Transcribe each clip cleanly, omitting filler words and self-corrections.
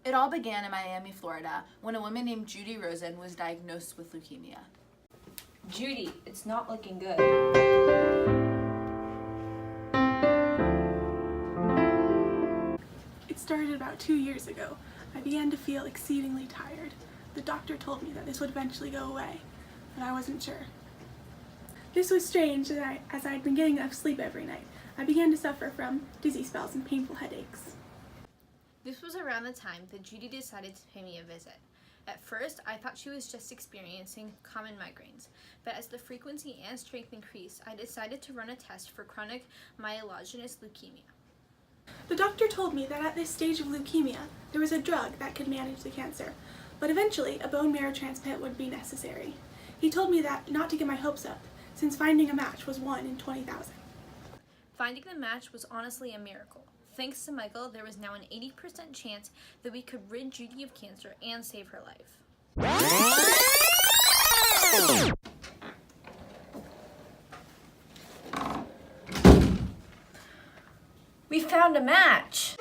It all began in Miami, Florida, when a woman named Judy Rosen was diagnosed with leukemia. Judy, it's not looking good. It started about 2 years ago. I began to feel exceedingly tired. The doctor told me that this would eventually go away, but I wasn't sure. This was strange as I'd been getting enough sleep every night. I began to suffer from dizzy spells and painful headaches. This was around the time that Judy decided to pay me a visit. At first, I thought she was just experiencing common migraines, but as the frequency and strength increased, I decided to run a test for chronic myelogenous leukemia. The doctor told me that at this stage of leukemia, there was a drug that could manage the cancer, but eventually a bone marrow transplant would be necessary. He told me that not to get my hopes up, since finding a match was 1 in 20,000. Finding the match was honestly a miracle. Thanks to Michael, there was now an 80% chance that we could rid Judy of cancer and save her life. We found a match!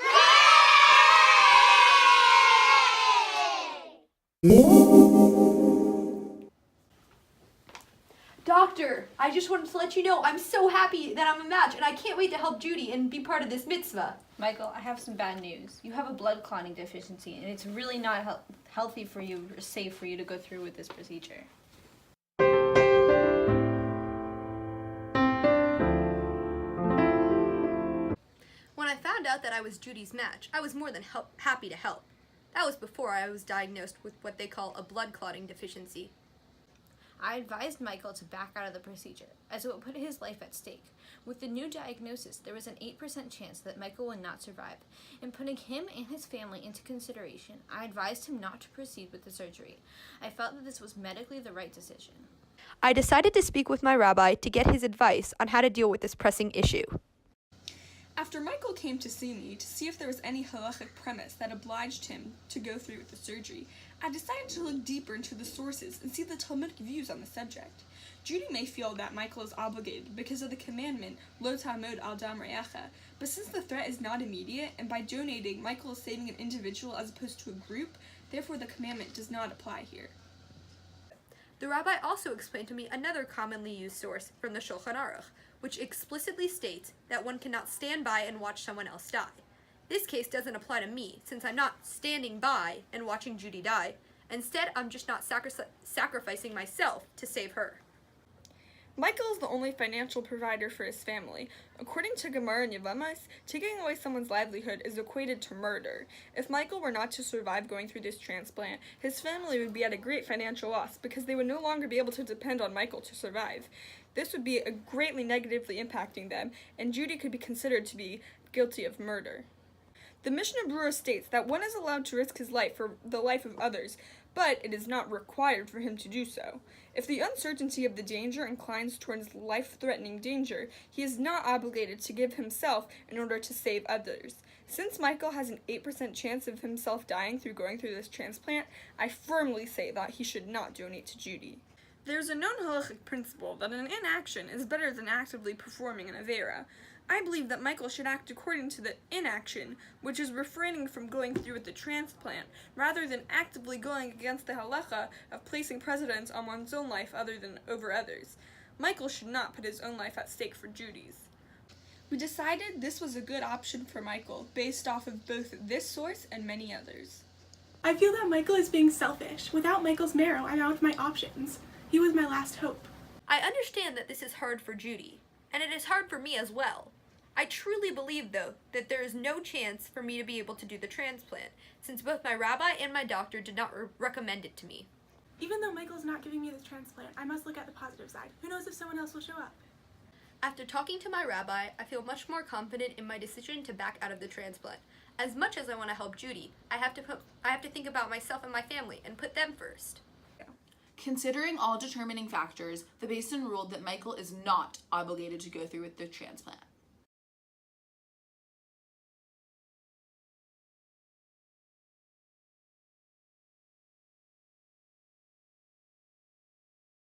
Doctor, I just wanted to let you know I'm so happy that I'm a match and I can't wait to help Judy and be part of this mitzvah. Michael, I have some bad news. You have a blood clotting deficiency, and it's really not healthy for you or safe for you to go through with this procedure. When I found out that I was Judy's match, I was more than happy to help. That was before I was diagnosed with what they call a blood clotting deficiency. I advised Michael to back out of the procedure, as it would put his life at stake. With the new diagnosis, there was an 8% chance that Michael would not survive. In putting him and his family into consideration, I advised him not to proceed with the surgery. I felt that this was medically the right decision. I decided to speak with my rabbi to get his advice on how to deal with this pressing issue. After Michael came to see me to see if there was any halachic premise that obliged him to go through with the surgery, I decided to look deeper into the sources and see the Talmudic views on the subject. Judy may feel that Michael is obligated because of the commandment, Lo ta'amod al dam re'echa, but since the threat is not immediate, and by donating, Michael is saving an individual as opposed to a group, therefore the commandment does not apply here. The rabbi also explained to me another commonly used source from the Shulchan Aruch, which explicitly states that one cannot stand by and watch someone else die. This case doesn't apply to me, since I'm not standing by and watching Judy die. Instead, I'm just not sacrificing myself to save her. Michael is the only financial provider for his family. According to Gemara and Yevamos, taking away someone's livelihood is equated to murder. If Michael were not to survive going through this transplant, his family would be at a great financial loss because they would no longer be able to depend on Michael to survive. This would be greatly negatively impacting them, and Judy could be considered to be guilty of murder. The Mishnah Berurah states that one is allowed to risk his life for the life of others, but it is not required for him to do so. If the uncertainty of the danger inclines towards life-threatening danger, he is not obligated to give himself in order to save others. Since Michael has an 8% chance of himself dying through going through this transplant, I firmly say that he should not donate to Judy. There's a known halachic principle that an inaction is better than actively performing an avera. I believe that Michael should act according to the inaction, which is refraining from going through with the transplant, rather than actively going against the halacha of placing precedence on one's own life other than over others. Michael should not put his own life at stake for Judy's. We decided this was a good option for Michael, based off of both this source and many others. I feel that Michael is being selfish. Without Michael's marrow, I'm out of my options. He was my last hope. I understand that this is hard for Judy, and it is hard for me as well. I truly believe, though, that there is no chance for me to be able to do the transplant, since both my rabbi and my doctor did not recommend it to me. Even though Michael's not giving me the transplant, I must look at the positive side. Who knows if someone else will show up? After talking to my rabbi, I feel much more confident in my decision to back out of the transplant. As much as I want to help Judy, I have to think about myself and my family and put them first. Considering all determining factors, the Beit ruled that Michael is not obligated to go through with the transplant.